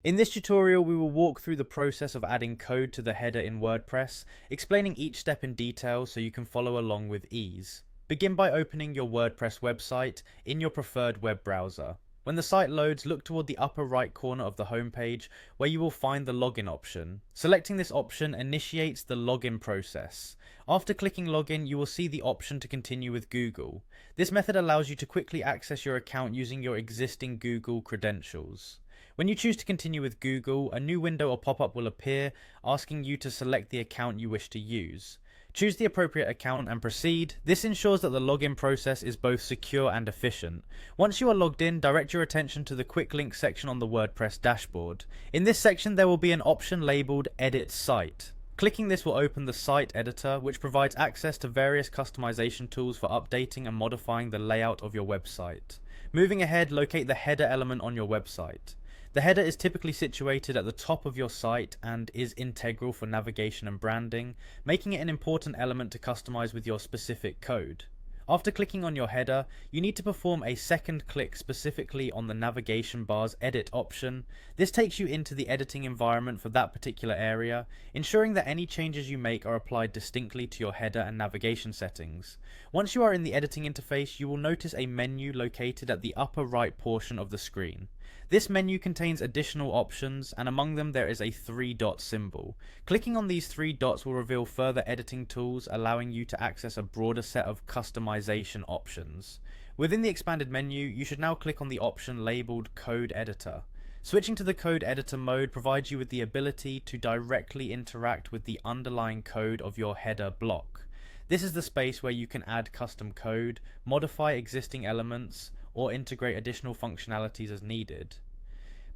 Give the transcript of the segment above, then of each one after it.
In this tutorial, we will walk through the process of adding code to the header in WordPress, explaining each step in detail so you can follow along with ease. Begin by opening your WordPress website in your preferred web browser. When the site loads, look toward the upper right corner of the homepage where you will find the login option. Selecting this option initiates the login process. After clicking login, you will see the option to continue with Google. This method allows you to quickly access your account using your existing Google credentials. When you choose to continue with Google, a new window or pop-up will appear asking you to select the account you wish to use. Choose the appropriate account and proceed. This ensures that the login process is both secure and efficient. Once you are logged in, direct your attention to the quick link section on the WordPress dashboard. In this section, there will be an option labeled Edit Site. Clicking this will open the site editor, which provides access to various customization tools for updating and modifying the layout of your website. Moving ahead, locate the header element on your website. The header is typically situated at the top of your site and is integral for navigation and branding, making it an important element to customize with your specific code. After clicking on your header, you need to perform a second click specifically on the navigation bar's edit option. This takes you into the editing environment for that particular area, ensuring that any changes you make are applied distinctly to your header and navigation settings. Once you are in the editing interface, you will notice a menu located at the upper right portion of the screen. This menu contains additional options, and among them there is a 3-dot symbol. Clicking on these 3 dots will reveal further editing tools, allowing you to access a broader set of customization options. Within the expanded menu, you should now click on the option labeled Code Editor. Switching to the Code Editor mode provides you with the ability to directly interact with the underlying code of your header block. This is the space where you can add custom code, modify existing elements, or integrate additional functionalities as needed.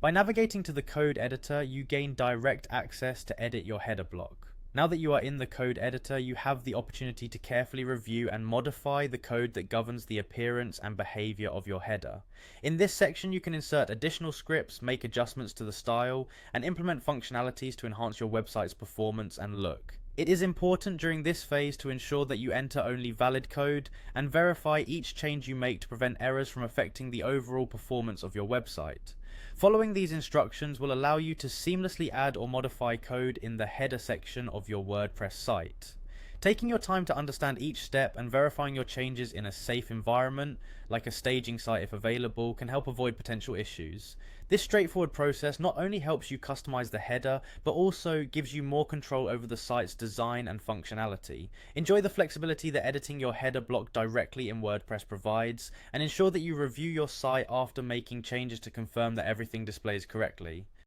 By navigating to the code editor, you gain direct access to edit your header block. Now that you are in the code editor, you have the opportunity to carefully review and modify the code that governs the appearance and behavior of your header. In this section, you can insert additional scripts, make adjustments to the style, and implement functionalities to enhance your website's performance and look. It is important during this phase to ensure that you enter only valid code and verify each change you make to prevent errors from affecting the overall performance of your website. Following these instructions will allow you to seamlessly add or modify code in the header section of your WordPress site. Taking your time to understand each step and verifying your changes in a safe environment, like a staging site if available, can help avoid potential issues. This straightforward process not only helps you customize the header, but also gives you more control over the site's design and functionality. Enjoy the flexibility that editing your header block directly in WordPress provides, and ensure that you review your site after making changes to confirm that everything displays correctly.